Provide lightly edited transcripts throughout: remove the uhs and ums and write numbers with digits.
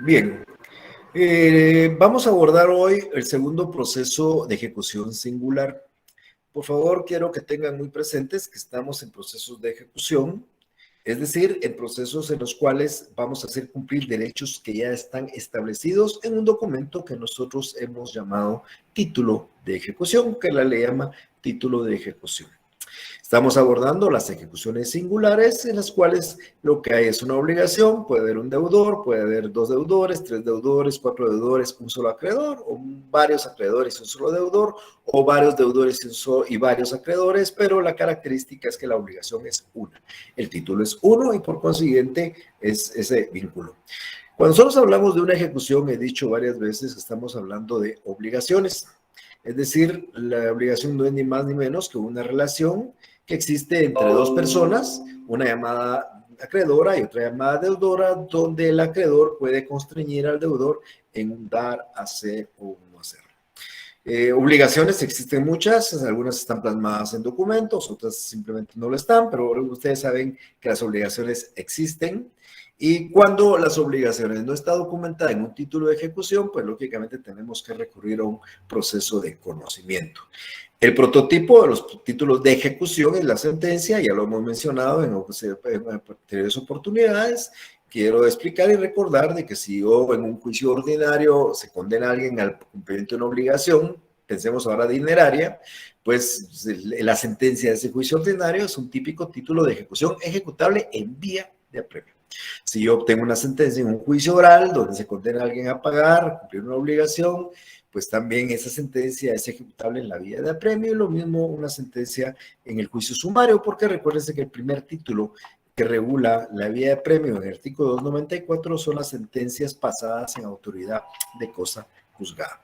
Bien, vamos a abordar hoy el segundo proceso de ejecución singular. Por favor, quiero que tengan muy presentes que estamos en procesos de ejecución, es decir, en procesos en los cuales vamos a hacer cumplir derechos que ya están establecidos en un documento que nosotros hemos llamado título de ejecución, que la ley llama título de ejecución. Estamos abordando las ejecuciones singulares en las cuales lo que hay es una obligación, puede haber un deudor, puede haber dos deudores, tres deudores, cuatro deudores, un solo acreedor, o varios acreedores y un solo deudor, o varios deudores y varios acreedores, pero la característica es que la obligación es una. El título es uno y por consiguiente es ese vínculo. Cuando nosotros hablamos de una ejecución, he dicho varias veces que estamos hablando de obligaciones. Es decir, la obligación no es ni más ni menos que una relación que existe entre dos personas, una llamada acreedora y otra llamada deudora, donde el acreedor puede constreñir al deudor en un dar, hacer o no hacer. Obligaciones existen muchas, algunas están plasmadas en documentos, otras simplemente no lo están, pero ustedes saben que las obligaciones existen. Y cuando las obligaciones no están documentadas en un título de ejecución, pues lógicamente tenemos que recurrir a un proceso de conocimiento. El prototipo de los títulos de ejecución es la sentencia, ya lo hemos mencionado en anteriores oportunidades. Quiero explicar y recordar de que si yo en un juicio ordinario se condena a alguien al cumplimiento de una obligación, pensemos ahora dineraria, pues la sentencia de ese juicio ordinario es un típico título de ejecución ejecutable en vía de apremio. Si yo obtengo una sentencia en un juicio oral donde se condena a alguien a pagar, cumplir una obligación, pues también esa sentencia es ejecutable en la vía de apremio y lo mismo una sentencia en el juicio sumario, porque recuérdense que el primer título que regula la vía de apremio en el artículo 294 son las sentencias pasadas en autoridad de cosa juzgada.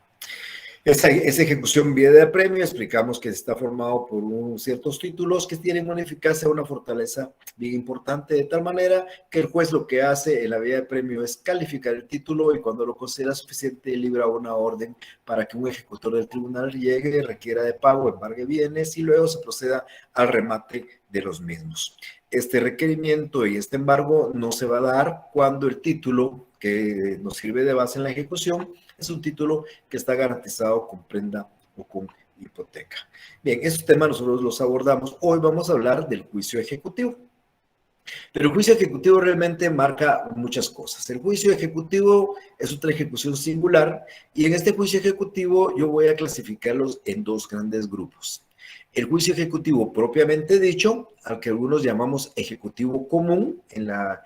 Esa ejecución vía de apremio, explicamos que está formado por ciertos títulos que tienen una eficacia, una fortaleza bien importante, de tal manera que el juez lo que hace en la vía de apremio es calificar el título y cuando lo considera suficiente libra una orden para que un ejecutor del tribunal llegue, requiera de pago, embargue bienes y luego se proceda al remate de los mismos. Este requerimiento y este embargo no se va a dar cuando el título que nos sirve de base en la ejecución es un título que está garantizado con prenda o con hipoteca. Bien, esos temas nosotros los abordamos. Hoy vamos a hablar del juicio ejecutivo. Pero el juicio ejecutivo realmente marca muchas cosas. El juicio ejecutivo es otra ejecución singular y en este juicio ejecutivo yo voy a clasificarlos en dos grandes grupos. El juicio ejecutivo propiamente dicho, al que algunos llamamos ejecutivo común, en la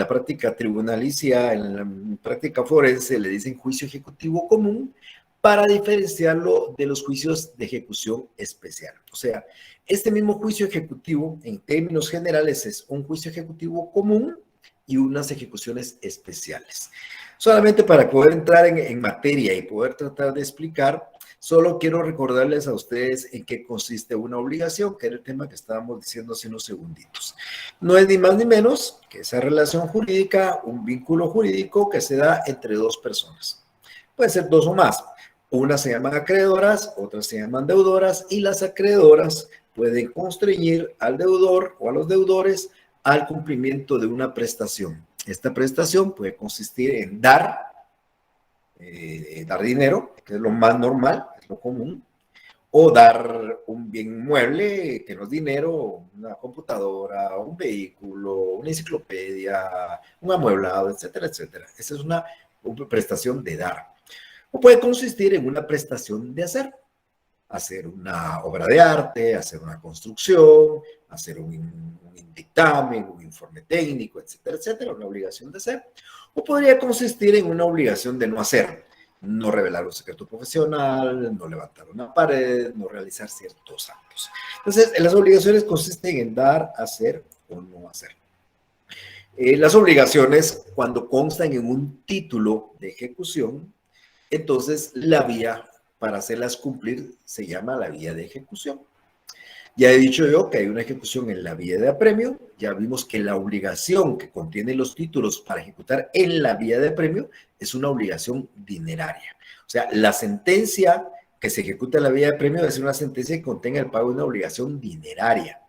práctica tribunalicia, en la práctica forense le dicen juicio ejecutivo común, para diferenciarlo de los juicios de ejecución especial. O sea, este mismo juicio ejecutivo, en términos generales, es un juicio ejecutivo común y unas ejecuciones especiales. Solamente para poder entrar en materia y poder tratar de explicar, solo quiero recordarles a ustedes en qué consiste una obligación, que era el tema que estábamos diciendo hace unos segunditos. No es ni más ni menos que esa relación jurídica, un vínculo jurídico que se da entre dos personas. Puede ser dos o más. Unas se llaman acreedoras, otras se llaman deudoras y las acreedoras pueden constreñir al deudor o a los deudores al cumplimiento de una prestación. Esta prestación puede consistir en dar dinero, que es lo más normal, es lo común, o dar un bien mueble, que no es dinero, una computadora, un vehículo, una enciclopedia, un amueblado, etcétera, etcétera. Esa es una prestación de dar. O puede consistir en una prestación de hacer una obra de arte, hacer una construcción, hacer un dictamen, un informe técnico, etcétera, etcétera, una obligación de hacer. O podría consistir en una obligación de no hacer, no revelar un secreto profesional, no levantar una pared, no realizar ciertos actos. Entonces, las obligaciones consisten en dar, hacer o no hacer. Las obligaciones, cuando constan en un título de ejecución, entonces la vía para hacerlas cumplir se llama la vía de ejecución. Ya he dicho yo que hay una ejecución en la vía de apremio, ya vimos que la obligación que contiene los títulos para ejecutar en la vía de apremio es una obligación dineraria. O sea, la sentencia que se ejecuta en la vía de apremio es una sentencia que contenga el pago de una obligación dineraria.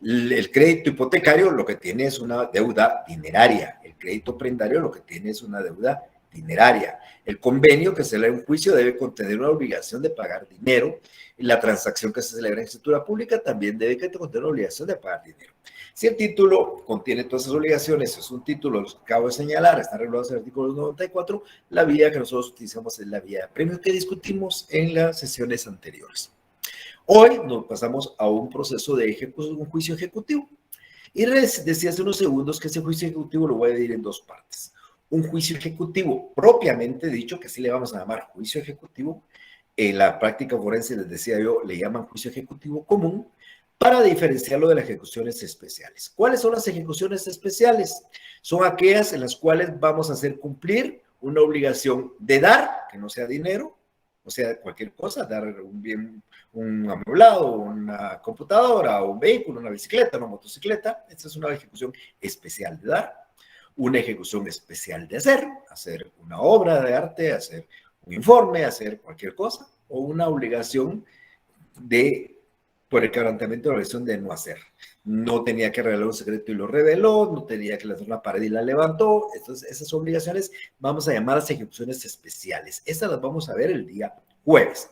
El crédito hipotecario lo que tiene es una deuda dineraria. El crédito prendario lo que tiene es una deuda dineraria. El convenio que se celebra en juicio debe contener una obligación de pagar dinero. Y la transacción que se celebra en escritura pública también debe contener una obligación de pagar dinero. Si el título contiene todas esas obligaciones, es un título, los que acabo de señalar, está regulado en el artículo 94, la vía que nosotros utilizamos es la vía de premio que discutimos en las sesiones anteriores. Hoy nos pasamos a un proceso de ejecución, un juicio ejecutivo. Y decía hace unos segundos que ese juicio ejecutivo lo voy a dividir en dos partes. Un juicio ejecutivo propiamente dicho, que así le vamos a llamar juicio ejecutivo. En la práctica forense, les decía yo, le llaman juicio ejecutivo común, para diferenciarlo de las ejecuciones especiales. ¿Cuáles son las ejecuciones especiales? Son aquellas en las cuales vamos a hacer cumplir una obligación de dar, que no sea dinero, o sea, cualquier cosa, dar un bien, un amueblado, una computadora, un vehículo, una bicicleta, una motocicleta. Esta es una ejecución especial de dar. Una ejecución especial de hacer una obra de arte, hacer un informe, hacer cualquier cosa, o una obligación de por el quebrantamiento de la obligación de no hacer. No tenía que revelar un secreto y lo reveló, no tenía que lanzar una pared y la levantó. Entonces, esas obligaciones vamos a llamar las ejecuciones especiales. Estas las vamos a ver el día jueves.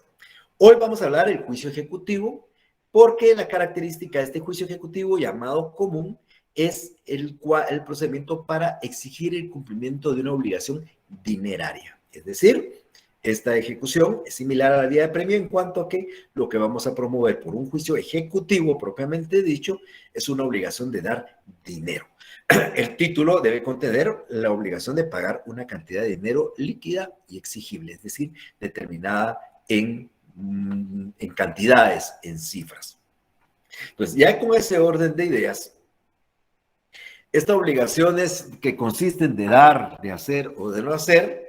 Hoy vamos a hablar del juicio ejecutivo, porque la característica de este juicio ejecutivo llamado común es el procedimiento para exigir el cumplimiento de una obligación dineraria. Es decir, esta ejecución es similar a la vía de premio en cuanto a que lo que vamos a promover por un juicio ejecutivo propiamente dicho es una obligación de dar dinero. El título debe contener la obligación de pagar una cantidad de dinero líquida y exigible, es decir, determinada en cantidades, en cifras. Pues ya con ese orden de ideas, estas obligaciones que consisten de dar, de hacer o de no hacer,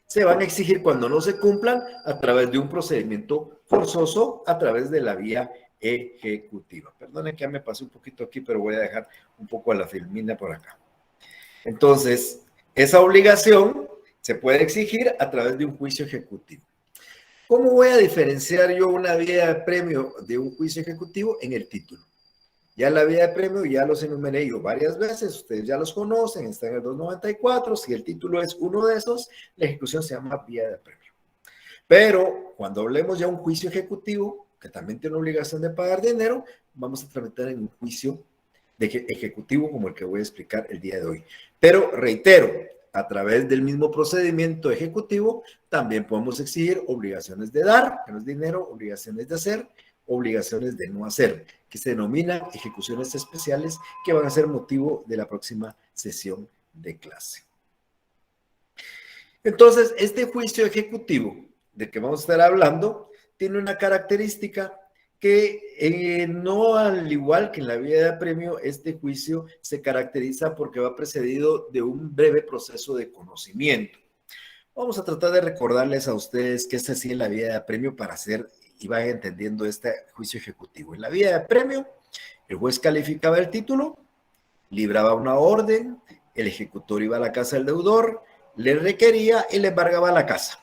se van a exigir cuando no se cumplan a través de un procedimiento forzoso, a través de la vía ejecutiva. Perdonen que ya me pasé un poquito aquí, pero voy a dejar un poco a la filmina por acá. Entonces, esa obligación se puede exigir a través de un juicio ejecutivo. ¿Cómo voy a diferenciar yo una vía de premio de un juicio ejecutivo? En el título. Ya la vía de premio ya los enumeré yo varias veces, ustedes ya los conocen, está en el 294, si el título es uno de esos, la ejecución se llama vía de premio. Pero cuando hablemos ya de un juicio ejecutivo, que también tiene obligación de pagar dinero, vamos a tramitar en un juicio ejecutivo como el que voy a explicar el día de hoy. Pero reitero, a través del mismo procedimiento ejecutivo, también podemos exigir obligaciones de dar, que no es dinero, obligaciones de hacer, obligaciones de no hacer, que se denominan ejecuciones especiales, que van a ser motivo de la próxima sesión de clase. Entonces, este juicio ejecutivo del que vamos a estar hablando tiene una característica que no al igual que en la vía de premio, este juicio se caracteriza porque va precedido de un breve proceso de conocimiento. Vamos a tratar de recordarles a ustedes qué se hacía en la vía de premio para hacer y vayan entendiendo este juicio ejecutivo. En la vía de premio, el juez calificaba el título, libraba una orden, el ejecutor iba a la casa del deudor, le requería y le embargaba la casa.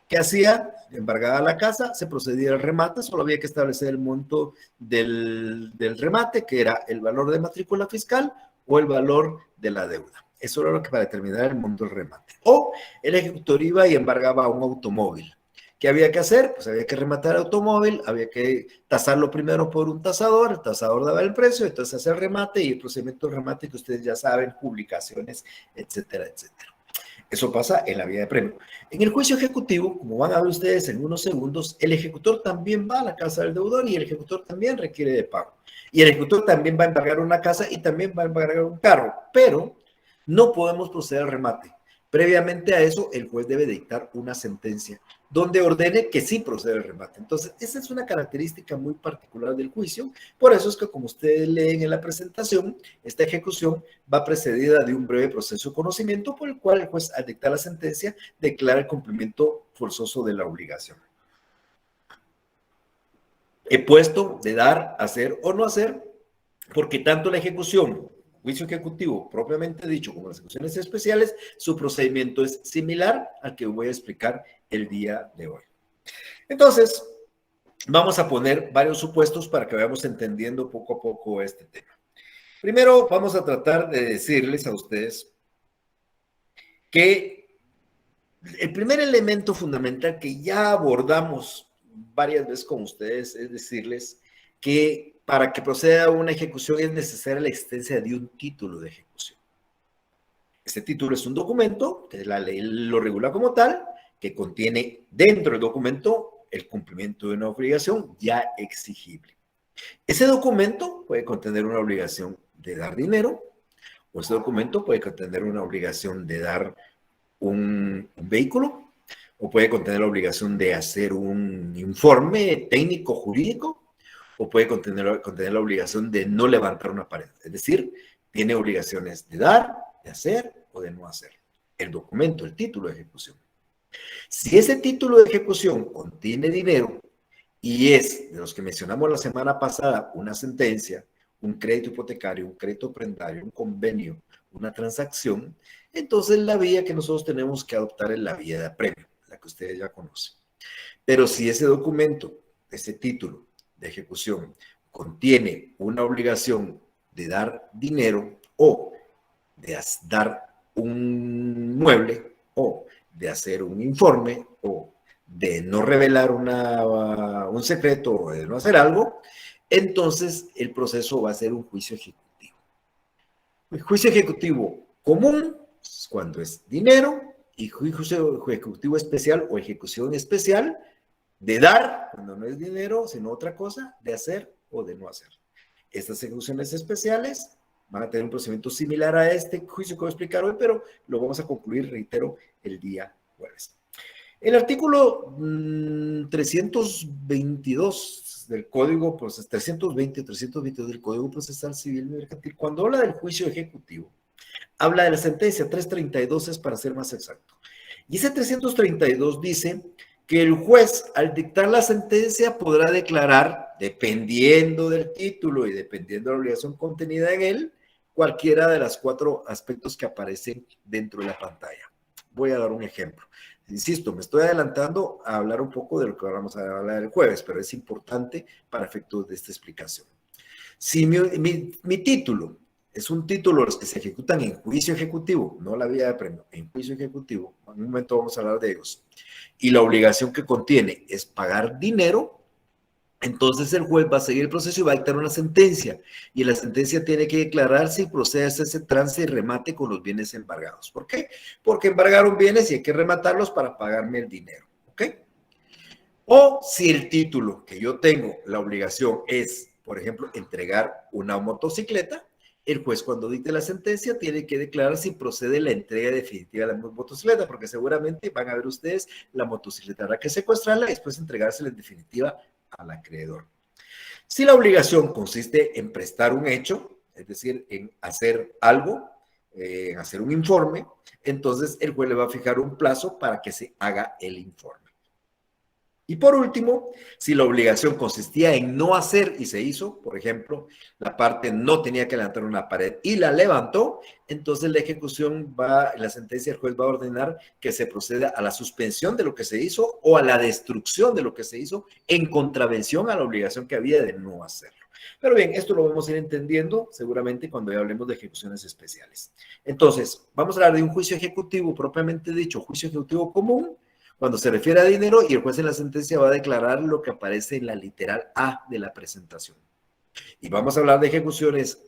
¿Qué hacía? Embargaba la casa, se procedía al remate, solo había que establecer el monto del remate, que era el valor de matrícula fiscal o el valor de la deuda. Eso era lo que para determinar el monto del remate. O el ejecutor iba y embargaba un automóvil. ¿Qué había que hacer? Pues había que rematar el automóvil, había que tasarlo primero por un tasador, el tasador daba el precio, entonces hacer el remate y el procedimiento de remate que ustedes ya saben, publicaciones, etcétera, etcétera. Eso pasa en la vía de premio. En el juicio ejecutivo, como van a ver ustedes en unos segundos, el ejecutor también va a la casa del deudor y el ejecutor también requiere de pago. Y el ejecutor también va a embargar una casa y también va a embargar un carro, pero no podemos proceder al remate. Previamente a eso, el juez debe dictar una sentencia donde ordene que sí procede al remate. Entonces, esa es una característica muy particular del juicio. Por eso es que, como ustedes leen en la presentación, esta ejecución va precedida de un breve proceso de conocimiento por el cual el juez, al dictar la sentencia, declara el cumplimiento forzoso de la obligación. He puesto de dar, hacer o no hacer, porque tanto la ejecución, juicio ejecutivo propiamente dicho, como las ejecuciones especiales, su procedimiento es similar al que voy a explicar el día de hoy. Entonces, vamos a poner varios supuestos para que vayamos entendiendo poco a poco este tema. Primero, vamos a tratar de decirles a ustedes que el primer elemento fundamental que ya abordamos varias veces con ustedes es decirles que para que proceda una ejecución es necesaria la existencia de un título de ejecución. Este título es un documento, que la ley lo regula como tal, que contiene dentro del documento el cumplimiento de una obligación ya exigible. Ese documento puede contener una obligación de dar dinero, o ese documento puede contener una obligación de dar un vehículo, o puede contener la obligación de hacer un informe técnico jurídico, o puede contener la obligación de no levantar una pared. Es decir, tiene obligaciones de dar, de hacer o de no hacer. El documento, el título de ejecución. Si ese título de ejecución contiene dinero y es, de los que mencionamos la semana pasada, una sentencia, un crédito hipotecario, un crédito prendario, un convenio, una transacción, entonces la vía que nosotros tenemos que adoptar es la vía de apremio, la que ustedes ya conocen. Pero si ese documento, ese título de ejecución, contiene una obligación de dar dinero o de dar un mueble o de hacer un informe o de no revelar un secreto o de no hacer algo, entonces el proceso va a ser un juicio ejecutivo. El juicio ejecutivo común es cuando es dinero y juicio ejecutivo especial o ejecución especial de dar, cuando no es dinero, sino otra cosa, de hacer o de no hacer. Estas ejecuciones especiales van a tener un procedimiento similar a este juicio que voy a explicar hoy, pero lo vamos a concluir, reitero, el día jueves. El artículo 322 del Código Procesal, 322 del Código Procesal Civil Mercantil, cuando habla del juicio ejecutivo, habla de la sentencia, 332 es para ser más exacto. Y ese 332 dice que el juez, al dictar la sentencia, podrá declarar, dependiendo del título y dependiendo de la obligación contenida en él, cualquiera de los 4 aspectos que aparecen dentro de la pantalla. Voy a dar un ejemplo. Insisto, me estoy adelantando a hablar un poco de lo que vamos a hablar el jueves, pero es importante para efectos de esta explicación. Si mi título es un título los que se ejecutan en juicio ejecutivo, no la vía de apremio, en juicio ejecutivo, en un momento vamos a hablar de ellos, y la obligación que contiene es pagar dinero, entonces el juez va a seguir el proceso y va a dictar una sentencia, y la sentencia tiene que declarar si procede a ese trance y remate con los bienes embargados. ¿Por qué? Porque embargaron bienes y hay que rematarlos para pagarme el dinero, ¿ok? O si el título que yo tengo, la obligación es, por ejemplo, entregar una motocicleta, el juez cuando dicte la sentencia tiene que declarar si procede la entrega definitiva de la motocicleta, porque seguramente van a ver ustedes la motocicleta, habrá que secuestrarla y después entregársela en definitiva al acreedor. Si la obligación consiste en prestar un hecho, es decir, en hacer algo, en hacer un informe, entonces el juez le va a fijar un plazo para que se haga el informe. Y por último, si la obligación consistía en no hacer y se hizo, por ejemplo, la parte no tenía que levantar una pared y la levantó, entonces la ejecución en la sentencia el juez va a ordenar que se proceda a la suspensión de lo que se hizo o a la destrucción de lo que se hizo en contravención a la obligación que había de no hacerlo. Pero bien, esto lo vamos a ir entendiendo seguramente cuando ya hablemos de ejecuciones especiales. Entonces, vamos a hablar de un juicio ejecutivo propiamente dicho, juicio ejecutivo común, cuando se refiere a dinero y el juez en la sentencia va a declarar lo que aparece en la literal A de la presentación. Y vamos a hablar de ejecuciones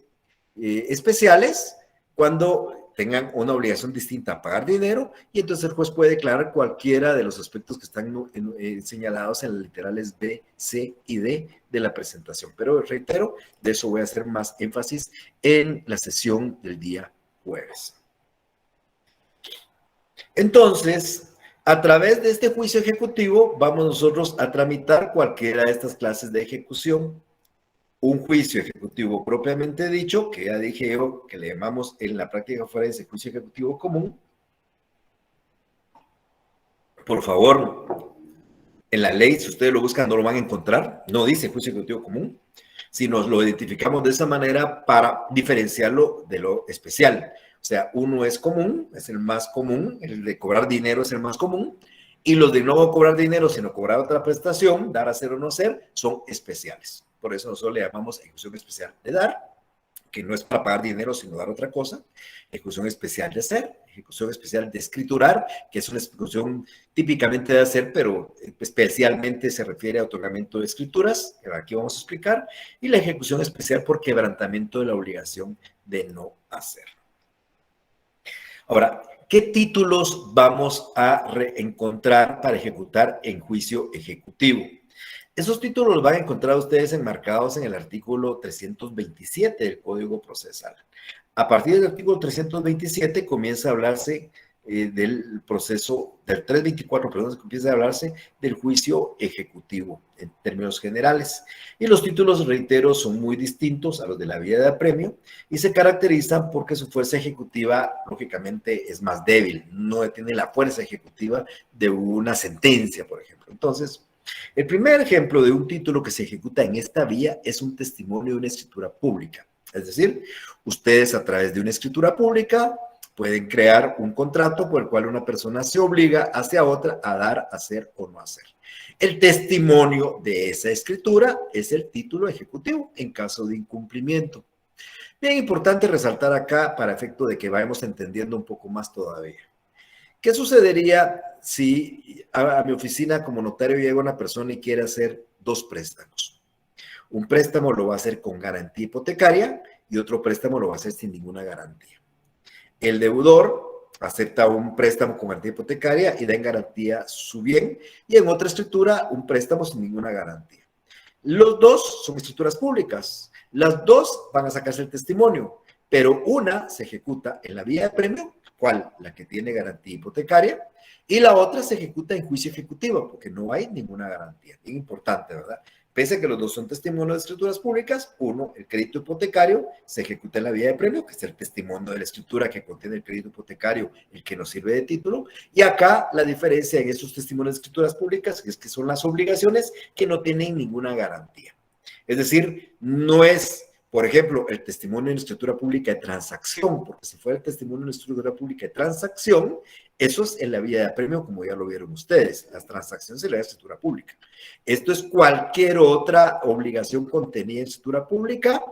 especiales cuando tengan una obligación distinta a pagar dinero y entonces el juez puede declarar cualquiera de los aspectos que están señalados en las literales B, C y D de la presentación. Pero reitero, de eso voy a hacer más énfasis en la sesión del día jueves. Entonces, a través de este juicio ejecutivo vamos nosotros a tramitar cualquiera de estas clases de ejecución. Un juicio ejecutivo propiamente dicho, que ya dije yo, que le llamamos en la práctica forense juicio ejecutivo común. Por favor, en la ley, si ustedes lo buscan, no lo van a encontrar. No dice juicio ejecutivo común, sino lo identificamos de esa manera para diferenciarlo de lo especial. O sea, uno es común, es el más común, el de cobrar dinero es el más común, Y los de no cobrar dinero, sino cobrar otra prestación, dar, hacer o no hacer, son especiales. Por eso nosotros le llamamos ejecución especial de dar, que no es para pagar dinero, sino dar otra cosa. Ejecución especial de hacer, ejecución especial de escriturar, que es una ejecución típicamente de hacer, pero especialmente se refiere a otorgamiento de escrituras, que aquí vamos a explicar, y la ejecución especial por quebrantamiento de la obligación de no hacer. Ahora, ¿qué títulos vamos a encontrar para ejecutar en juicio ejecutivo? Esos títulos los van a encontrar ustedes enmarcados en el artículo 327 del Código Procesal. A partir del artículo 327 comienza a hablarse del proceso, del 324, perdón, comienza a hablarse del juicio ejecutivo en términos generales. Y los títulos, reitero, son muy distintos a los de la vía de apremio y se caracterizan porque su fuerza ejecutiva, lógicamente, es más débil, no tiene la fuerza ejecutiva de una sentencia, por ejemplo. Entonces, el primer ejemplo de un título que se ejecuta en esta vía es un testimonio de una escritura pública. Es decir, ustedes a través de una escritura pública pueden crear un contrato por el cual una persona se obliga hacia otra a dar, hacer o no hacer. El testimonio de esa escritura es el título ejecutivo en caso de incumplimiento. Bien importante resaltar acá para efecto de que vayamos entendiendo un poco más todavía. ¿Qué sucedería si a mi oficina como notario llega una persona y quiere hacer dos préstamos? Un préstamo lo va a hacer con garantía hipotecaria y otro préstamo lo va a hacer sin ninguna garantía. El deudor acepta un préstamo con garantía hipotecaria y da en garantía su bien, y en otra escritura un préstamo sin ninguna garantía. Los dos son escrituras públicas. Las dos van a sacarse el testimonio, pero una se ejecuta en la vía de apremio, ¿cuál? La que tiene garantía hipotecaria, y la otra se ejecuta en juicio ejecutivo, porque no hay ninguna garantía. Bien importante, ¿verdad? Pese a que los dos son testimonios de escrituras públicas, uno, el crédito hipotecario, se ejecuta en la vía de apremio, que es el testimonio de la escritura que contiene el crédito hipotecario, el que nos sirve de título, y acá la diferencia en estos testimonios de escrituras públicas es que son las obligaciones que no tienen ninguna garantía. Es decir, no es, por ejemplo, el testimonio en escritura pública de transacción, porque si fuera el testimonio en escritura pública de transacción, eso es en la vía de apremio, como ya lo vieron ustedes. Las transacciones en la escritura pública. Esto es cualquier otra obligación contenida en escritura pública,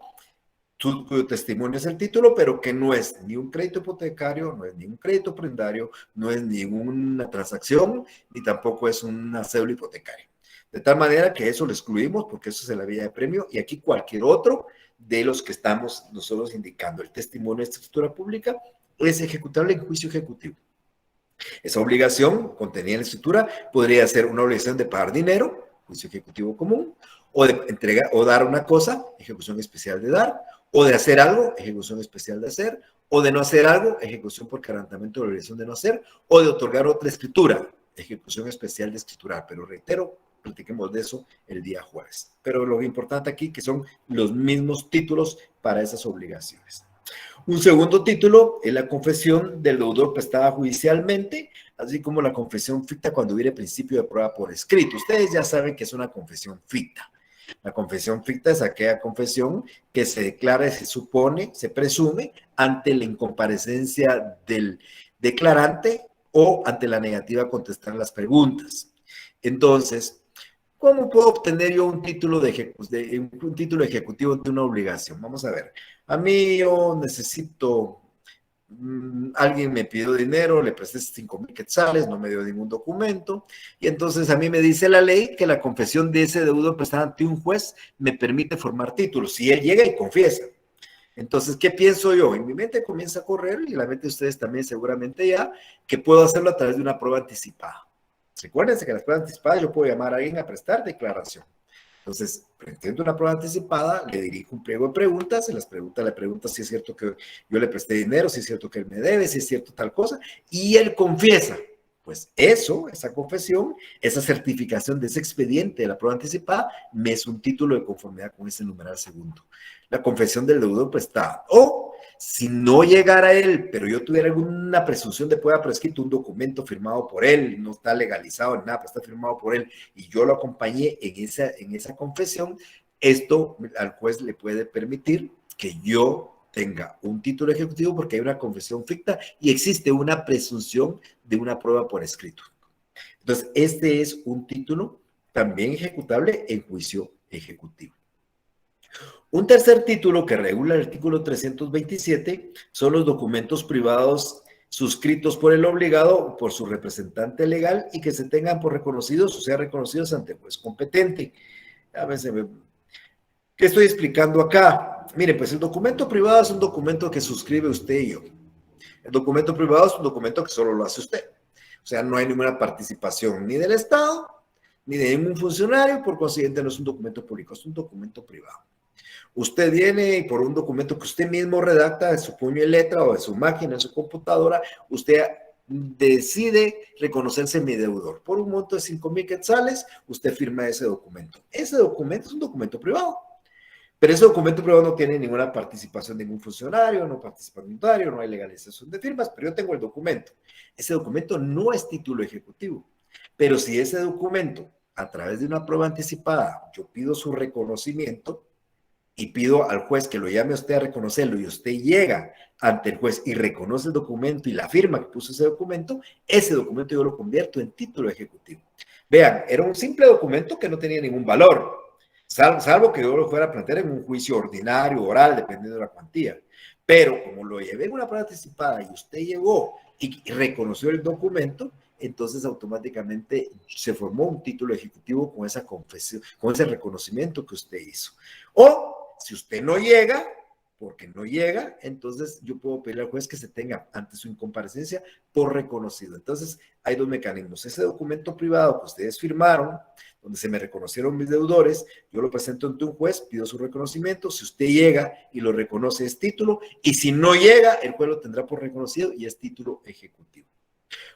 cuyo testimonio es el título, pero que no es ni un crédito hipotecario, no es ni un crédito prendario, no es ninguna transacción, ni tampoco es una cédula hipotecaria. De tal manera que eso lo excluimos porque eso es en la vía de apremio y aquí cualquier otro de los que estamos nosotros indicando. El testimonio de escritura pública es ejecutable en juicio ejecutivo. Esa obligación contenida en la escritura podría ser una obligación de pagar dinero, juicio ejecutivo común, o de entregar o dar una cosa, ejecución especial de dar, o de hacer algo, ejecución especial de hacer, o de no hacer algo, ejecución por quebrantamiento de la obligación de no hacer, o de otorgar otra escritura, ejecución especial de escriturar. Pero reitero, platiquemos de eso el día jueves. Pero lo importante aquí que son los mismos títulos para esas obligaciones. Un segundo título es la confesión del deudor prestada judicialmente, así como la confesión ficta cuando hubiere principio de prueba por escrito. Ustedes ya saben que es una confesión ficta. La confesión ficta es aquella confesión que se declara, se supone, se presume ante la incomparecencia del declarante o ante la negativa a contestar las preguntas. Entonces, ¿cómo puedo obtener yo un título un título ejecutivo de una obligación? Vamos a ver. A mí yo necesito, alguien me pidió dinero, le presté 5,000 quetzales, no me dio ningún documento, y entonces a mí me dice la ley que la confesión de ese deudor prestada ante un juez me permite formar títulos, si él llega y confiesa. Entonces, ¿qué pienso yo? En mi mente comienza a correr, y la mente de ustedes también seguramente ya, que puedo hacerlo a través de una prueba anticipada. Recuérdense que las pruebas anticipadas yo puedo llamar a alguien a prestar declaración. Entonces, presento una prueba anticipada, le dirijo un pliego de preguntas, en las preguntas le pregunto si es cierto que yo le presté dinero, si es cierto que él me debe, si es cierto tal cosa, y él confiesa. Pues eso, esa confesión, esa certificación de ese expediente de la prueba anticipada, me es un título de conformidad con ese numeral segundo. La confesión del deudor prestada. O, si no llegara él, pero yo tuviera alguna presunción de prueba por escrito, un documento firmado por él, no está legalizado ni nada, pero está firmado por él, y yo lo acompañé en esa confesión, esto al juez le puede permitir que yo tenga un título ejecutivo porque hay una confesión ficta y existe una presunción de una prueba por escrito. Entonces, este es un título también ejecutable en juicio ejecutivo. Un tercer título que regula el artículo 327 son los documentos privados suscritos por el obligado o por su representante legal y que se tengan por reconocidos o sean reconocidos ante el juez competente. A veces ¿qué estoy explicando acá? Mire, pues el documento privado es un documento que suscribe usted y yo. El documento privado es un documento que solo lo hace usted. O sea, no hay ninguna participación ni del Estado, ni de ningún funcionario, por consiguiente no es un documento público, es un documento privado. Usted viene y por un documento que usted mismo redacta de su puño y letra o de su máquina, en su computadora, usted decide reconocerse mi deudor. Por un monto de 5,000 quetzales, usted firma ese documento. Ese documento es un documento privado. Pero ese documento privado no tiene ninguna participación de ningún funcionario, no participa un notario, no hay legalización de firmas, pero yo tengo el documento. Ese documento no es título ejecutivo. Pero si ese documento, a través de una prueba anticipada, yo pido su reconocimiento y pido al juez que lo llame a usted a reconocerlo y usted llega ante el juez y reconoce el documento y la firma que puso ese documento yo lo convierto en título ejecutivo. Vean, era un simple documento que no tenía ningún valor. Salvo que yo lo fuera a plantear en un juicio ordinario, oral, dependiendo de la cuantía. Pero como lo llevé en una prueba anticipada y usted llegó y reconoció el documento, entonces automáticamente se formó un título ejecutivo con esa confesión, con ese reconocimiento que usted hizo. O si usted no llega, porque no llega, entonces yo puedo pedirle al juez que se tenga ante su incomparecencia por reconocido. Entonces hay dos mecanismos. Ese documento privado que ustedes firmaron, donde se me reconocieron mis deudores, yo lo presento ante un juez, pido su reconocimiento, si usted llega y lo reconoce es título, y si no llega, el juez lo tendrá por reconocido y es título ejecutivo.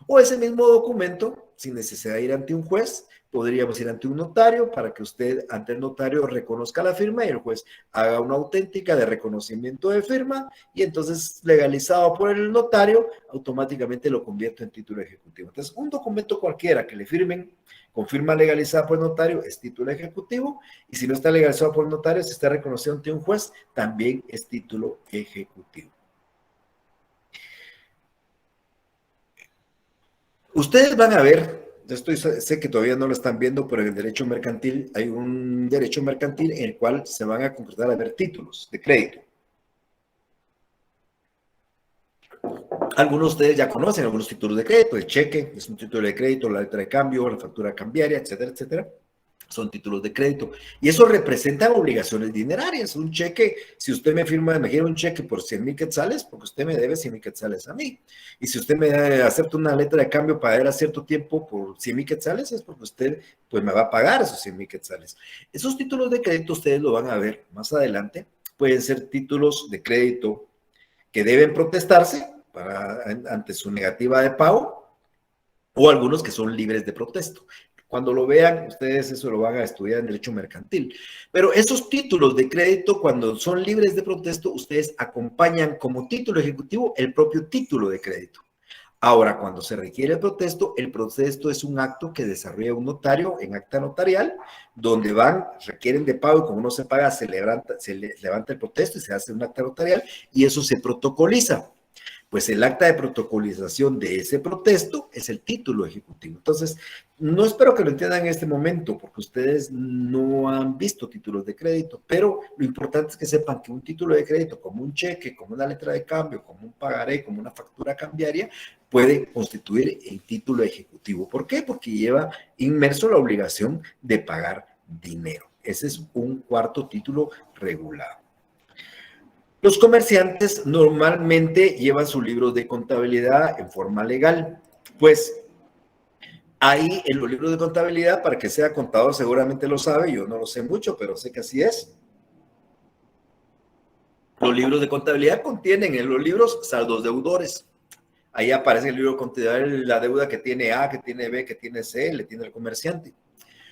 O ese mismo documento, sin necesidad de ir ante un juez, podríamos ir ante un notario para que usted ante el notario reconozca la firma y el juez haga una auténtica de reconocimiento de firma y entonces legalizado por el notario, automáticamente lo convierte en título ejecutivo. Entonces, un documento cualquiera que le firmen con firma legalizada por el notario es título ejecutivo y si no está legalizado por el notario, si está reconocido ante un juez, también es título ejecutivo. Ustedes van a ver, sé que todavía no lo están viendo, pero en el derecho mercantil hay un derecho mercantil en el cual se van a concretar a ver títulos de crédito. Algunos de ustedes ya conocen algunos títulos de crédito, el cheque es un título de crédito, la letra de cambio, la factura cambiaria, etcétera, etcétera. Son títulos de crédito. Y eso representa obligaciones dinerarias. Un cheque, si usted me firma, me quiere un cheque por 100,000 quetzales, porque usted me debe 100,000 quetzales a mí. Y si usted me acepta una letra de cambio para ir a cierto tiempo por 100,000 quetzales, es porque usted pues me va a pagar esos 100,000 quetzales. Esos títulos de crédito ustedes lo van a ver más adelante. Pueden ser títulos de crédito que deben protestarse ante su negativa de pago o algunos que son libres de protesto. Cuando lo vean, ustedes eso lo van a estudiar en derecho mercantil. Pero esos títulos de crédito, cuando son libres de protesto, ustedes acompañan como título ejecutivo el propio título de crédito. Ahora, cuando se requiere el protesto es un acto que desarrolla un notario en acta notarial, donde requieren de pago y como no se paga, se levanta el protesto y se hace un acta notarial y eso se protocoliza. Pues el acta de protocolización de ese protesto es el título ejecutivo. Entonces, no espero que lo entiendan en este momento, porque ustedes no han visto títulos de crédito, pero lo importante es que sepan que un título de crédito, como un cheque, como una letra de cambio, como un pagaré, como una factura cambiaria, puede constituir el título ejecutivo. ¿Por qué? Porque lleva inmerso la obligación de pagar dinero. Ese es un cuarto título regulado. Los comerciantes normalmente llevan su libro de contabilidad en forma legal. Pues ahí en los libros de contabilidad, para que sea contador seguramente lo sabe, yo no lo sé mucho, pero sé que así es. Los libros de contabilidad contienen en los libros saldos deudores. Ahí aparece el libro de contabilidad, la deuda que tiene A, que tiene B, que tiene C, le tiene el comerciante.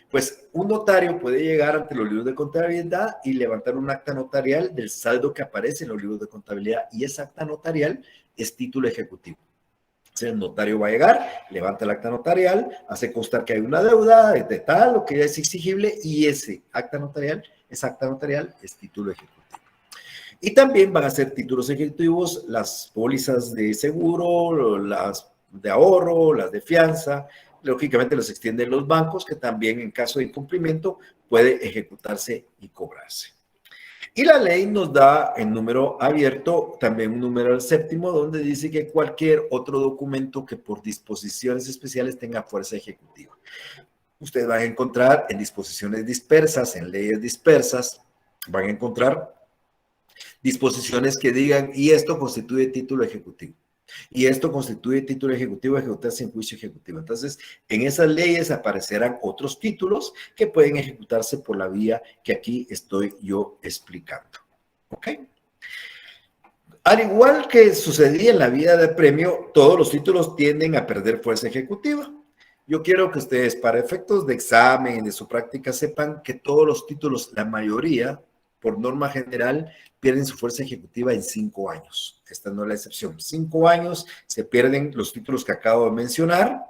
Pues un notario puede llegar ante los libros de contabilidad y levantar un acta notarial del saldo que aparece en los libros de contabilidad y esa acta notarial es título ejecutivo. Entonces el notario va a llegar, levanta el acta notarial, hace constar que hay una deuda de tal, lo que es exigible y esa acta notarial es título ejecutivo. Y también van a ser títulos ejecutivos las pólizas de seguro, las de ahorro, las de fianza, lógicamente los extienden los bancos, que también en caso de incumplimiento puede ejecutarse y cobrarse. Y la ley nos da en número abierto también un número al séptimo, donde dice que cualquier otro documento que por disposiciones especiales tenga fuerza ejecutiva. Ustedes van a encontrar en disposiciones dispersas, en leyes dispersas, van a encontrar disposiciones que digan, y esto constituye título ejecutivo. Y esto constituye título ejecutivo ejecutarse en juicio ejecutivo. Entonces, en esas leyes aparecerán otros títulos que pueden ejecutarse por la vía que aquí estoy yo explicando. ¿Ok? Al igual que sucedía en la vía de premio, todos los títulos tienden a perder fuerza ejecutiva. Yo quiero que ustedes, para efectos de examen y de su práctica, sepan que todos los títulos, la mayoría, por norma general, pierden su fuerza ejecutiva en 5 años. Esta no es la excepción. 5 años se pierden los títulos que acabo de mencionar.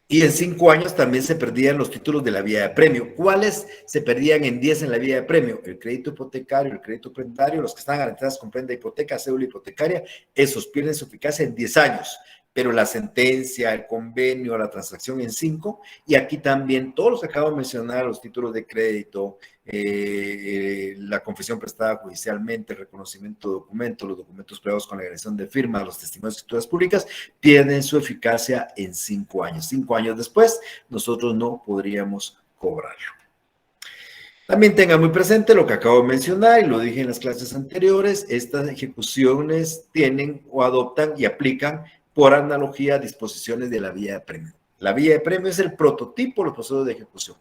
Y en 5 años también se perdían los títulos de la vía de premio. ¿Cuáles se perdían en 10 en la vía de premio? El crédito hipotecario, el crédito prendario, los que están garantizados con prenda hipoteca, cédula hipotecaria, esos pierden su eficacia en 10 años. Pero la sentencia, el convenio, la transacción en 5, y aquí también todos los que acabo de mencionar, los títulos de crédito, la confesión prestada judicialmente, el reconocimiento de documentos, los documentos previos con la agresión de firma, los testimonios de escrituras públicas, pierden su eficacia en 5 años. 5 años después, nosotros no podríamos cobrarlo. También tengan muy presente lo que acabo de mencionar y lo dije en las clases anteriores, estas ejecuciones tienen o adoptan y aplican por analogía disposiciones de la vía de premio. La vía de premio es el prototipo de los procesos de ejecución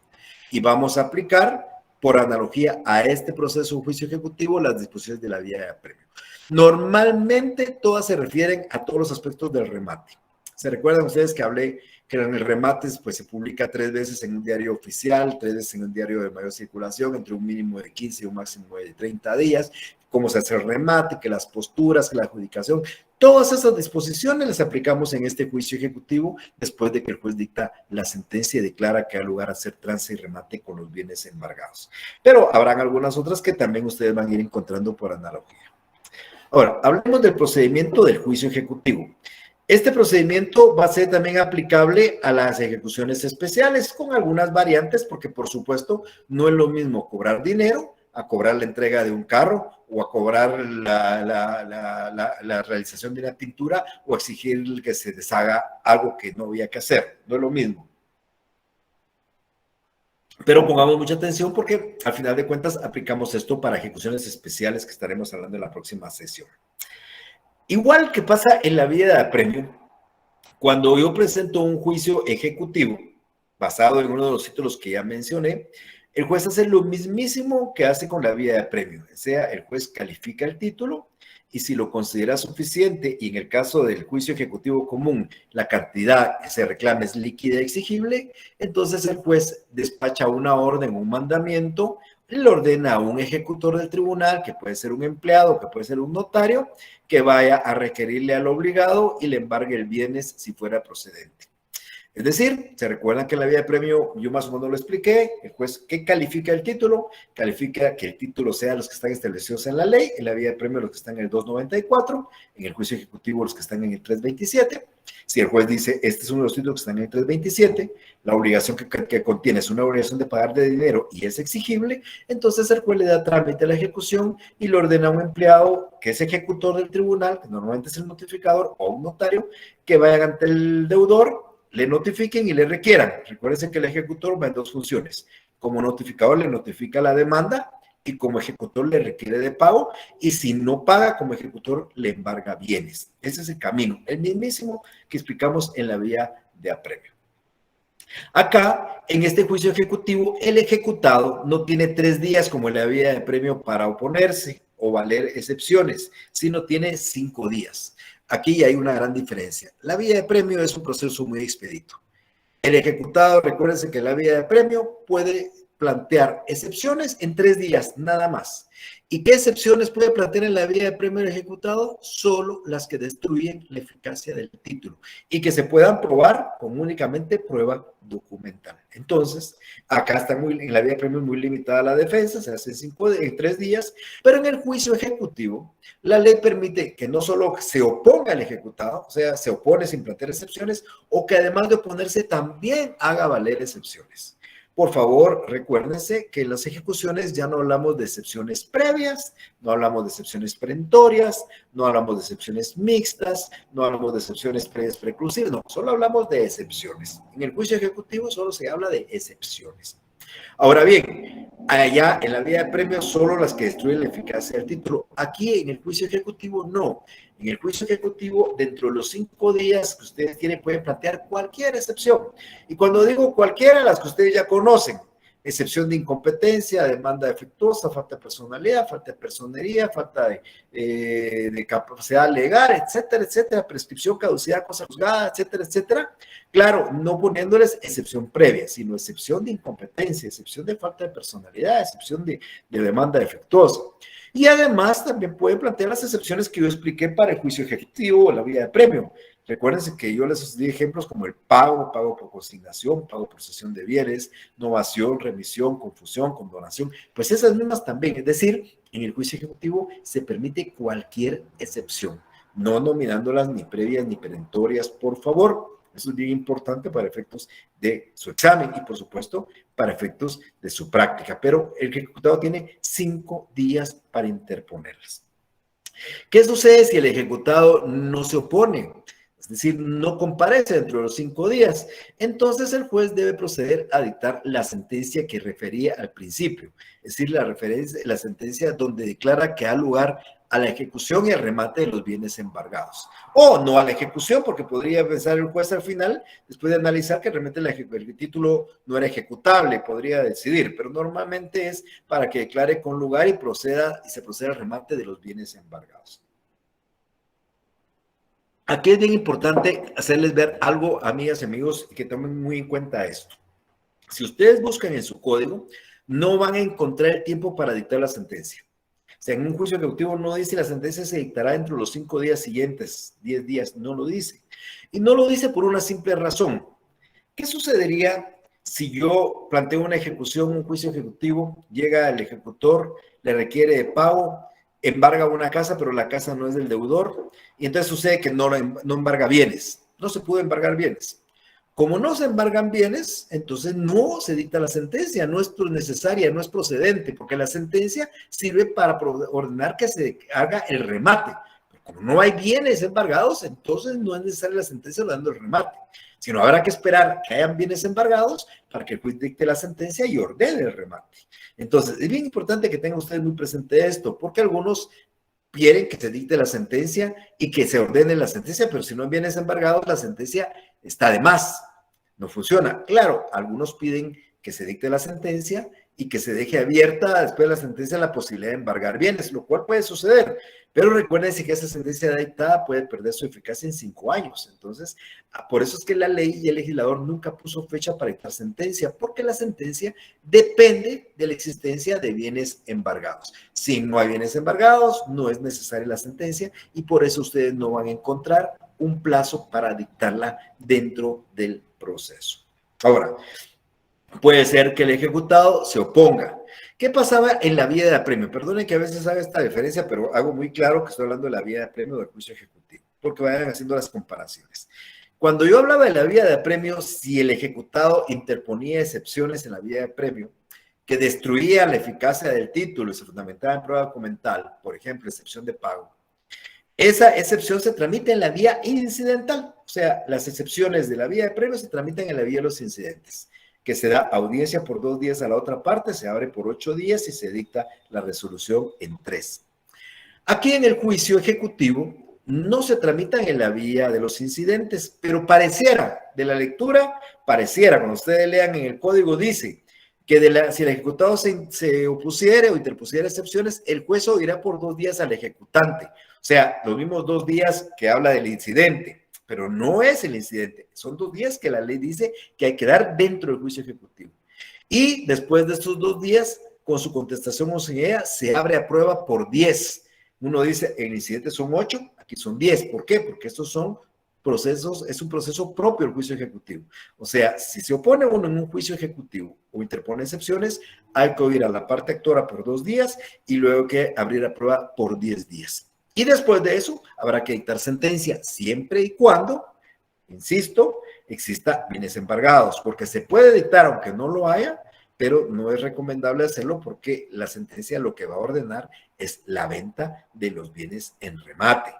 y vamos a aplicar por analogía a este proceso de juicio ejecutivo las disposiciones de la vía de premio. Normalmente todas se refieren a todos los aspectos del remate. ¿Se recuerdan ustedes que hablé que en el remate pues, se publica 3 veces en un diario oficial, 3 veces en un diario de mayor circulación, entre un mínimo de 15 y un máximo de 30 días? Cómo se hace el remate, que las posturas, que la adjudicación, todas esas disposiciones las aplicamos en este juicio ejecutivo después de que el juez dicta la sentencia y declara que hay lugar a hacer trance y remate con los bienes embargados. Pero habrán algunas otras que también ustedes van a ir encontrando por analogía. Ahora, hablemos del procedimiento del juicio ejecutivo. Este procedimiento va a ser también aplicable a las ejecuciones especiales con algunas variantes porque, por supuesto, no es lo mismo cobrar dinero a cobrar la entrega de un carro o a cobrar la realización de una pintura o exigir que se deshaga algo que no había que hacer. No es lo mismo. Pero pongamos mucha atención porque, al final de cuentas, aplicamos esto para ejecuciones especiales que estaremos hablando en la próxima sesión. Igual que pasa en la vía de apremio, cuando yo presento un juicio ejecutivo basado en uno de los títulos que ya mencioné, el juez hace lo mismísimo que hace con la vía de apremio. O sea, el juez califica el título y si lo considera suficiente, y en el caso del juicio ejecutivo común, la cantidad que se reclama es líquida y exigible, entonces el juez despacha una orden, un mandamiento, le ordena a un ejecutor del tribunal, que puede ser un empleado, que puede ser un notario, que vaya a requerirle al obligado y le embargue el bienes si fuera procedente. Es decir, se recuerdan que en la vía de premio yo más o menos lo expliqué, el juez que califica el título, califica que el título sea los que están establecidos en la ley, en la vía de premio los que están en el 294, en el juicio ejecutivo los que están en el 327. Si el juez dice, este es uno de los títulos que están en el 327, la obligación que contiene es una obligación de pagar de dinero y es exigible, entonces el juez le da trámite a la ejecución y le ordena a un empleado que es ejecutor del tribunal, que normalmente es el notificador o un notario, que vayan ante el deudor, le notifiquen y le requieran. Recuerden que el ejecutor va en 2 funciones. Como notificador le notifica la demanda y como ejecutor le requiere de pago y si no paga como ejecutor le embarga bienes. Ese es el camino, el mismísimo que explicamos en la vía de apremio. Acá, en este juicio ejecutivo, el ejecutado no tiene 3 días como en la vía de apremio para oponerse o valer excepciones, sino tiene 5 días. Aquí hay una gran diferencia. La vía de premio es un proceso muy expedito. El ejecutado, recuérdense que la vía de premio puede plantear excepciones en 3 días, nada más. ¿Y qué excepciones puede plantear en la vía de premio ejecutado? Solo las que destruyen la eficacia del título y que se puedan probar con únicamente prueba documental. Entonces, acá está en la vía de premio muy limitada la defensa, se hace en 3 días, pero en el juicio ejecutivo, la ley permite que no solo se oponga al ejecutado, o sea, se opone sin plantear excepciones, o que además de oponerse también haga valer excepciones. Por favor, recuérdense que en las ejecuciones ya no hablamos de excepciones previas, no hablamos de excepciones perentorias, no hablamos de excepciones mixtas, no hablamos de excepciones previas preclusivas, no, solo hablamos de excepciones. En el juicio ejecutivo solo se habla de excepciones. Ahora bien, allá en la vía de premio solo las que destruyen la eficacia del título. Aquí en el juicio ejecutivo no. En el juicio ejecutivo, dentro de los 5 días que ustedes tienen, pueden plantear cualquier excepción. Y cuando digo cualquiera, las que ustedes ya conocen. Excepción de incompetencia, demanda defectuosa, falta de personalidad, falta de personería, falta de capacidad legal, etcétera, etcétera, prescripción, caducidad, cosa juzgada, etcétera, etcétera. Claro, no poniéndoles excepción previa, sino excepción de incompetencia, excepción de falta de personalidad, excepción de demanda defectuosa. Y además también pueden plantear las excepciones que yo expliqué para el juicio ejecutivo o la vía de premio. Recuérdense que yo les di ejemplos como el pago, pago por consignación, pago por cesión de bienes, novación, remisión, confusión, condonación, pues esas mismas también. Es decir, en el juicio ejecutivo se permite cualquier excepción, no nominándolas ni previas ni perentorias, por favor. Eso es bien importante para efectos de su examen y, por supuesto, para efectos de su práctica. Pero el ejecutado tiene 5 días para interponerlas. ¿Qué sucede si el ejecutado no se opone? Es decir, no comparece dentro de los 5 días. Entonces el juez debe proceder a dictar la sentencia que refería al principio, es decir, la sentencia donde declara que da lugar a la ejecución y al remate de los bienes embargados. O no a la ejecución, porque podría pensar el juez al final, después de analizar que realmente el título no era ejecutable, podría decidir, pero normalmente es para que declare con lugar y se proceda al remate de los bienes embargados. Aquí es bien importante hacerles ver algo, amigas y amigos, y que tomen muy en cuenta esto. Si ustedes buscan en su código, no van a encontrar el tiempo para dictar la sentencia. O sea, en un juicio ejecutivo no dice la sentencia se dictará dentro de los 5 días siguientes, 10 días, no lo dice. Y no lo dice por una simple razón. ¿Qué sucedería si yo planteo una ejecución, un juicio ejecutivo, llega el ejecutor, le requiere de pago, embarga una casa, pero la casa no es del deudor, y entonces sucede que no embarga bienes, no se pudo embargar bienes. Como no se embargan bienes, entonces no se dicta la sentencia, no es necesaria, no es procedente, porque la sentencia sirve para ordenar que se haga el remate. Pero como no hay bienes embargados, entonces no es necesaria la sentencia dando el remate, sino habrá que esperar que hayan bienes embargados para que el juez dicte la sentencia y ordene el remate. Entonces, es bien importante que tengan ustedes muy presente esto, porque algunos quieren que se dicte la sentencia y que se ordene la sentencia, pero si no hay bienes embargados, la sentencia está de más, no funciona. Claro, algunos piden que se dicte la sentencia y que se deje abierta después de la sentencia la posibilidad de embargar bienes, lo cual puede suceder, pero recuerden que esa sentencia dictada puede perder su eficacia en 5 años. Entonces, por eso es que la ley y el legislador nunca puso fecha para dictar sentencia, porque la sentencia depende de la existencia de bienes embargados. Si no hay bienes embargados, no es necesaria la sentencia y por eso ustedes no van a encontrar un plazo para dictarla dentro del proceso. Ahora, puede ser que el ejecutado se oponga. ¿Qué pasaba en la vía de apremio? Perdonen que a veces haga esta diferencia, pero hago muy claro que estoy hablando de la vía de apremio del juicio ejecutivo, porque vayan haciendo las comparaciones. Cuando yo hablaba de la vía de apremio, si el ejecutado interponía excepciones en la vía de apremio que destruía la eficacia del título y se fundamentaba en prueba documental, por ejemplo, excepción de pago, esa excepción se tramita en la vía incidental, o sea, las excepciones de la vía de apremio se tramitan en la vía de los incidentes, que se da audiencia por 2 días a la otra parte, se abre por 8 días y se dicta la resolución en 3. Aquí en el juicio ejecutivo no se tramitan en la vía de los incidentes, pero pareciera, de la lectura, pareciera, cuando ustedes lean en el código dice que si el ejecutado se opusiere o interpusiera excepciones, el juez oirá por 2 días al ejecutante. O sea, los mismos 2 días que habla del incidente, pero no es el incidente. Son 2 días que la ley dice que hay que dar dentro del juicio ejecutivo. Y después de estos 2 días, con su contestación o sin ella, se abre a prueba por 10. Uno dice, en el incidente son 8, aquí son 10. ¿Por qué? Porque estos son procesos, es un proceso propio del juicio ejecutivo. O sea, si se opone uno en un juicio ejecutivo o interpone excepciones, hay que oír a la parte actora por 2 días y luego que abrir a prueba por 10 días. Y después de eso, habrá que dictar sentencia, siempre y cuando, insisto, exista bienes embargados, porque se puede dictar aunque no lo haya, pero no es recomendable hacerlo porque la sentencia lo que va a ordenar es la venta de los bienes en remate.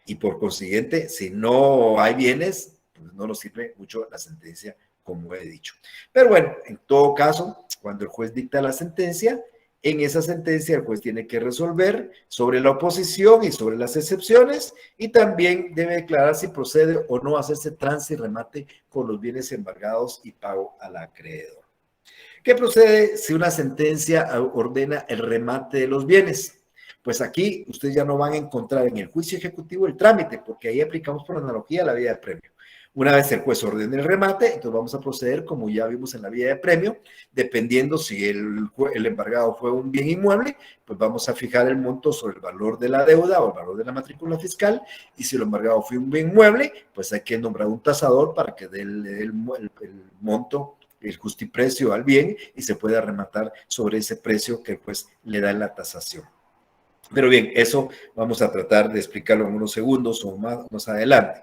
Y por consiguiente, si no hay bienes, pues no nos sirve mucho la sentencia, como he dicho. Pero bueno, en todo caso, cuando el juez dicta la sentencia, en esa sentencia el juez tiene que resolver sobre la oposición y sobre las excepciones y también debe declarar si procede o no hacerse trance y remate con los bienes embargados y pago al acreedor. ¿Qué procede si una sentencia ordena el remate de los bienes? Pues aquí ustedes ya no van a encontrar en el juicio ejecutivo el trámite, porque ahí aplicamos por analogía la vía de premio. Una vez el juez ordene el remate, entonces vamos a proceder como ya vimos en la vía de premio, dependiendo si el embargado fue un bien inmueble, pues vamos a fijar el monto sobre el valor de la deuda o el valor de la matrícula fiscal, y si el embargado fue un bien inmueble, pues hay que nombrar un tasador para que dé el monto, el justiprecio al bien y se pueda rematar sobre ese precio que pues le da la tasación. Pero bien, eso vamos a tratar de explicarlo en unos segundos o más adelante.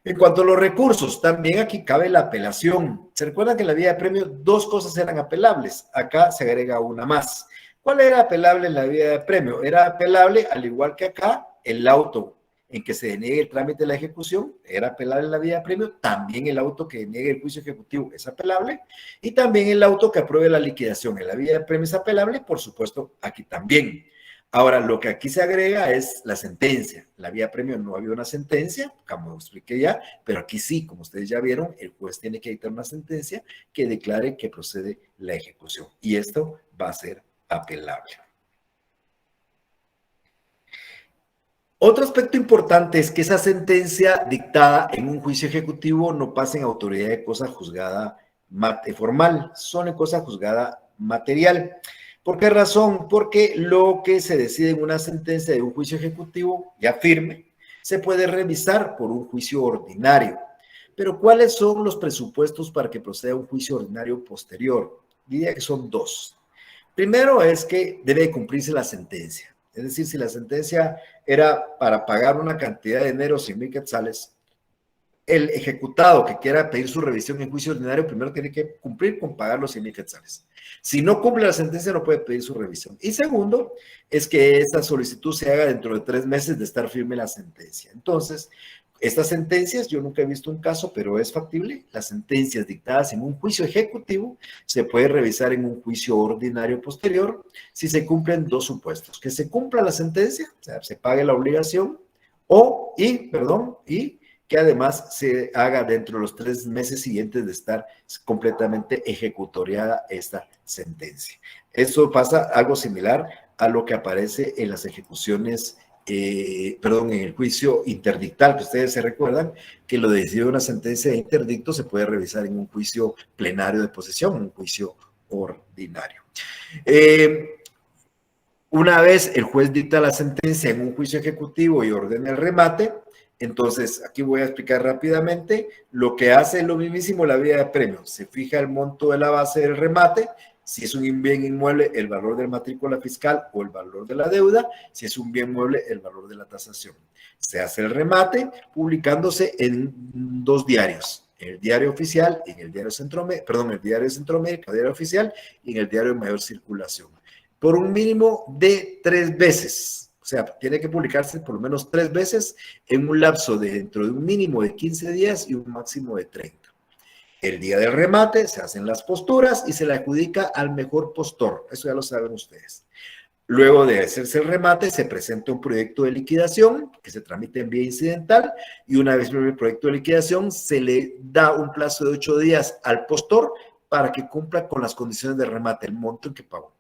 En cuanto a los recursos, también aquí cabe la apelación. ¿Se recuerdan que en la vía de premio 2 cosas eran apelables? Acá se agrega una más. ¿Cuál era apelable en la vía de premio? Era apelable, al igual que acá, el auto en que se deniegue el trámite de la ejecución, era apelable en la vía de premio, también el auto que deniegue el juicio ejecutivo es apelable, y también el auto que apruebe la liquidación en la vía de premio es apelable, por supuesto, aquí también. Ahora, lo que aquí se agrega es la sentencia. La vía de premio no había una sentencia, como expliqué ya, pero aquí sí, como ustedes ya vieron, el juez tiene que dictar una sentencia que declare que procede la ejecución. Y esto va a ser apelable. Otro aspecto importante es que esa sentencia dictada en un juicio ejecutivo no pasa en autoridad de cosa juzgada formal, son en cosa juzgada material. ¿Por qué razón? Porque lo que se decide en una sentencia de un juicio ejecutivo ya firme se puede revisar por un juicio ordinario. Pero ¿cuáles son los presupuestos para que proceda un juicio ordinario posterior? Diría que son 2. Primero es que debe cumplirse la sentencia. Es decir, si la sentencia era para pagar una cantidad de dinero, 100,000 quetzales, el ejecutado que quiera pedir su revisión en juicio ordinario primero tiene que cumplir con pagar los 100,000 quetzales. Si no cumple la sentencia, no puede pedir su revisión. Y segundo, es que esta solicitud se haga dentro de 3 meses de estar firme la sentencia. Entonces, estas sentencias, yo nunca he visto un caso, pero es factible. Las sentencias dictadas en un juicio ejecutivo se puede revisar en un juicio ordinario posterior si se cumplen 2 supuestos. Que se cumpla la sentencia, o sea, se pague la obligación, y que además se haga dentro de los 3 meses siguientes de estar completamente ejecutoriada esta sentencia. Eso pasa algo similar a lo que aparece en las ejecuciones, en el juicio interdictal, que ustedes se recuerdan que lo de decidir una sentencia de interdicto se puede revisar en un juicio plenario de posesión, un juicio ordinario. Una vez el juez dicta la sentencia en un juicio ejecutivo y ordena el remate, entonces aquí voy a explicar rápidamente lo que hace lo mismísimo la vía de premio. Se fija el monto de la base del remate, si es un bien inmueble, el valor de la matrícula fiscal o el valor de la deuda, si es un bien mueble, el valor de la tasación. Se hace el remate publicándose en 2 diarios, en el diario oficial y en el diario Centroamérica, el diario Centroamérica, diario oficial y en el diario de mayor circulación, por un mínimo de 3 veces. O sea, tiene que publicarse por lo menos 3 veces en un lapso de dentro de un mínimo de 15 días y un máximo de 30. El día del remate se hacen las posturas y se le adjudica al mejor postor. Eso ya lo saben ustedes. Luego de hacerse el remate, se presenta un proyecto de liquidación que se tramite en vía incidental y una vez el proyecto de liquidación se le da un plazo de 8 días al postor para que cumpla con las condiciones de remate, el monto en que pagó.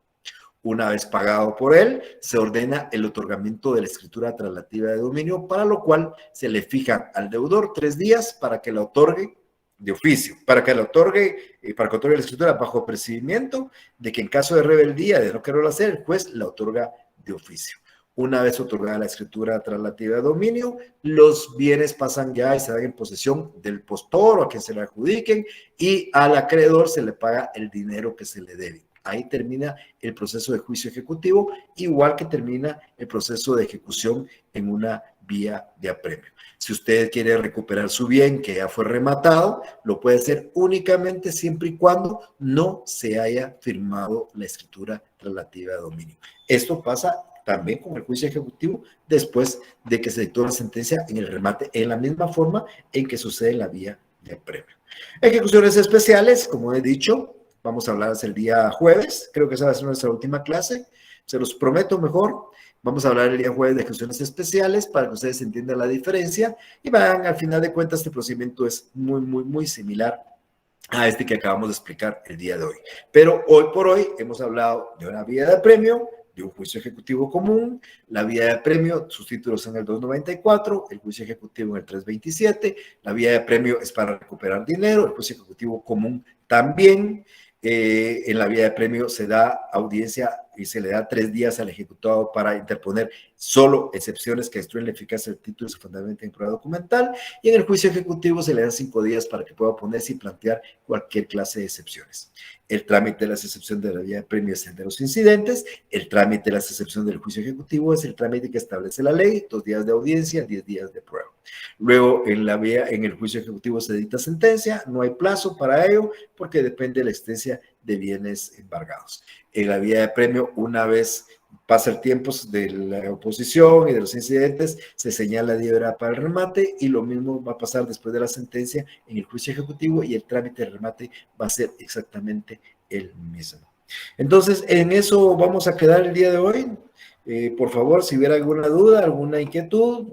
Una vez pagado por él, se ordena el otorgamiento de la escritura traslativa de dominio, para lo cual se le fija al deudor 3 días para que la otorgue de oficio, para que le otorgue, para que otorgue la escritura bajo percibimiento de que en caso de rebeldía, de no quererlo hacer, el juez la otorga de oficio. Una vez otorgada la escritura traslativa de dominio, los bienes pasan ya y se dan en posesión del postor o a quien se le adjudiquen, y al acreedor se le paga el dinero que se le debe. Ahí termina el proceso de juicio ejecutivo, igual que termina el proceso de ejecución en una vía de apremio. Si usted quiere recuperar su bien que ya fue rematado, lo puede hacer únicamente siempre y cuando no se haya firmado la escritura traslativa de dominio. Esto pasa también con el juicio ejecutivo después de que se dictó la sentencia en el remate, en la misma forma en que sucede en la vía de apremio. Ejecuciones especiales, como he dicho, vamos a hablar el día jueves, creo que esa va a ser nuestra última clase, se los prometo mejor. Vamos a hablar el día jueves de ejecuciones especiales para que ustedes entiendan la diferencia y vean, al final de cuentas, este procedimiento es muy similar a este que acabamos de explicar el día de hoy. Pero hoy por hoy hemos hablado de una vía de apremio, de un juicio ejecutivo común, la vía de apremio, sus títulos en el 294, el juicio ejecutivo en el 327, la vía de apremio es para recuperar dinero, el juicio ejecutivo común también. En la vía de apremio se da audiencia y se le da 3 días al ejecutado para interponer solo excepciones que destruyen la eficacia del título y su fundamento en prueba documental, y en el juicio ejecutivo se le dan 5 días para que pueda oponerse y plantear cualquier clase de excepciones. El trámite de las excepciones de la vía de apremio es el de los incidentes, el trámite de las excepciones del juicio ejecutivo es el trámite que establece la ley, 2 días de audiencia, 10 días de prueba. Luego, en el juicio ejecutivo se dicta sentencia, no hay plazo para ello porque depende de la existencia de bienes embargados. En la vía de apremio, una vez pasa el tiempo de la oposición y de los incidentes, se señala día hora para el remate, y lo mismo va a pasar después de la sentencia en el juicio ejecutivo, y el trámite de remate va a ser exactamente el mismo. Entonces, en eso vamos a quedar el día de hoy. Por favor, si hubiera alguna duda, alguna inquietud,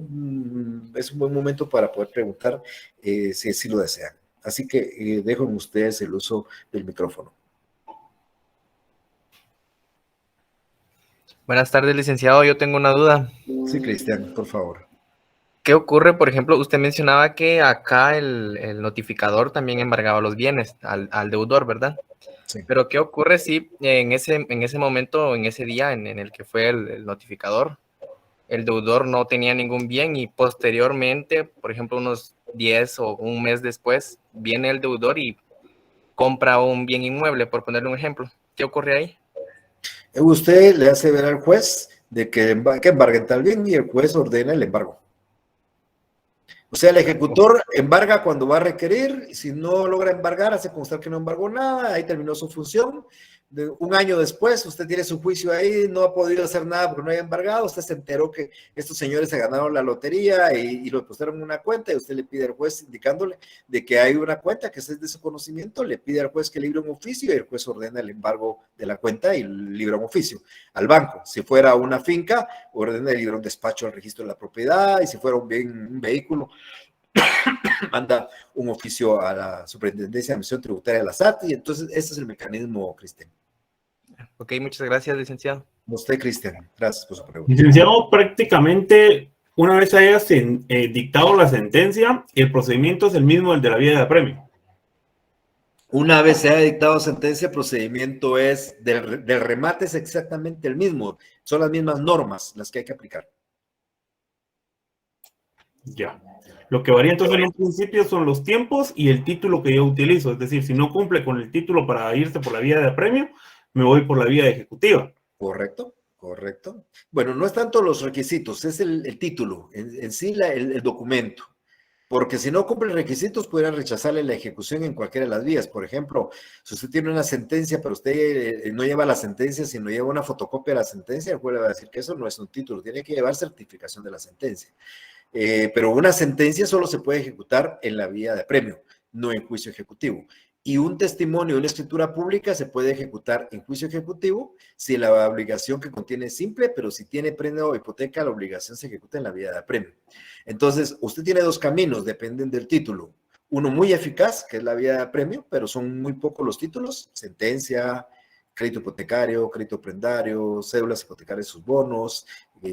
es un buen momento para poder preguntar si así lo desean. Así que dejo en ustedes el uso del micrófono. Buenas tardes, licenciado. Yo tengo una duda. Sí, Cristian, por favor. ¿Qué ocurre, por ejemplo? Usted mencionaba que acá el notificador también embargaba los bienes al deudor, ¿verdad? Sí. Pero ¿qué ocurre si en ese momento, en ese día en el que fue el notificador, el deudor no tenía ningún bien y posteriormente, por ejemplo, unos 10 o un mes después, viene el deudor y compra un bien inmueble, por ponerle un ejemplo? ¿Qué ocurre ahí? Usted le hace ver al juez de que embarguen tal bien, y el juez ordena el embargo. O sea, el ejecutor embarga cuando va a requerir, y si no logra embargar, hace constar que no embargó nada, ahí terminó su función. Un año después, usted tiene su juicio ahí, no ha podido hacer nada porque no haya embargado, usted se enteró que estos señores se ganaron la lotería y lo depositaron en una cuenta, y usted le pide al juez, indicándole de que hay una cuenta que es de su conocimiento, le pide al juez que libre un oficio, y el juez ordena el embargo de la cuenta y libra un oficio al banco. Si fuera una finca, ordena el librar un despacho al registro de la propiedad, y si fuera un vehículo, manda un oficio a la Superintendencia de Administración Tributaria de la SAT, y entonces ese es el mecanismo, Cristian. Ok, muchas gracias, licenciado. Usted, Cristian, gracias por su pregunta. Licenciado, prácticamente una vez hayas dictado la sentencia, el procedimiento es el mismo del de la vía de apremio. Una vez se ha dictado sentencia, el procedimiento es del remate es exactamente el mismo, son las mismas normas las que hay que aplicar. Ya. Lo que varía entonces en un principio son los tiempos y el título que yo utilizo. Es decir, si no cumple con el título para irse por la vía de apremio, me voy por la vía ejecutiva. Correcto, correcto. Bueno, no es tanto los requisitos, es el título, en sí el documento. Porque si no cumple requisitos, pudiera rechazarle la ejecución en cualquiera de las vías. Por ejemplo, si usted tiene una sentencia, pero usted no lleva la sentencia, sino lleva una fotocopia de la sentencia, el juez le va a decir que eso no es un título, tiene que llevar certificación de la sentencia. Pero una sentencia solo se puede ejecutar en la vía de apremio, no en juicio ejecutivo. Y un testimonio, una escritura pública se puede ejecutar en juicio ejecutivo si la obligación que contiene es simple, pero si tiene prenda o hipoteca, la obligación se ejecuta en la vía de apremio. Entonces, usted tiene 2 caminos, dependen del título. Uno muy eficaz, que es la vía de apremio, pero son muy pocos los títulos: sentencia, crédito hipotecario, crédito prendario, cédulas hipotecarias, sus bonos,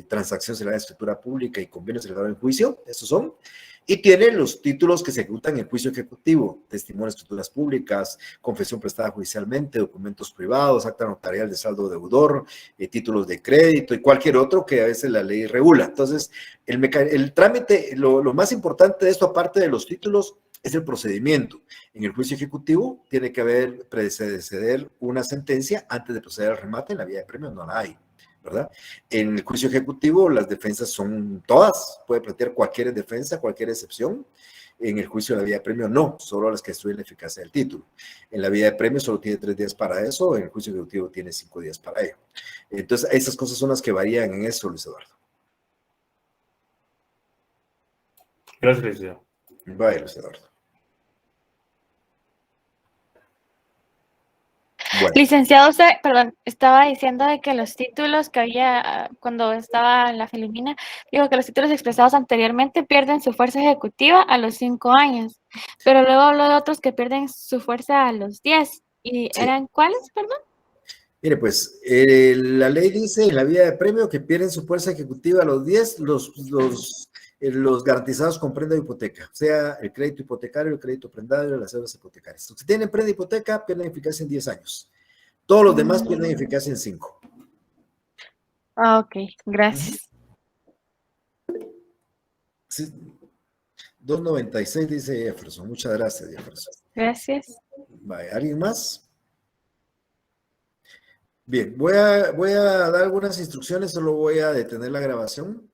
transacción celebrada en escritura pública y convenio celebrado en juicio, esos son. Y tiene los títulos que se ejecutan en juicio ejecutivo, testimonio de escrituras públicas, confesión prestada judicialmente, documentos privados, acta notarial de saldo deudor, títulos de crédito y cualquier otro que a veces la ley regula. Entonces, el trámite, lo más importante de esto, aparte de los títulos, es el procedimiento. En el juicio ejecutivo tiene que haber preceder una sentencia antes de proceder al remate. En la vía de premio no la hay, ¿verdad? En el juicio ejecutivo las defensas son todas, puede plantear cualquier defensa, cualquier excepción. En el juicio de la vía de premio no, solo las que destruyen la eficacia del título. En la vía de premio solo tiene 3 días para eso, en el juicio ejecutivo tiene 5 días para ello. Entonces, esas cosas son las que varían en eso, Luis Eduardo. Gracias, licenciado. Vaya, Luis Eduardo. Bueno. Licenciado, usted, perdón, estaba diciendo de que los títulos que había cuando estaba en la Filipina, digo que los títulos expresados anteriormente pierden su fuerza ejecutiva a los 5 años, pero luego habló de otros que pierden su fuerza a los 10. ¿Y sí. ¿Eran cuáles, perdón? Mire, pues, la ley dice en la vía de premio que pierden su fuerza ejecutiva a los 10, los garantizados con prenda de hipoteca, sea el crédito hipotecario, el crédito prendario, las deudas hipotecarias. Los que tienen prenda de hipoteca pierden eficacia en 10 años. Todos los demás pierden eficacia en 5. Ah, ok, gracias. Sí. 2.96 dice Jefferson. Muchas gracias, Jefferson. Gracias. Vale, ¿alguien más? Bien, voy a dar algunas instrucciones, solo voy a detener la grabación.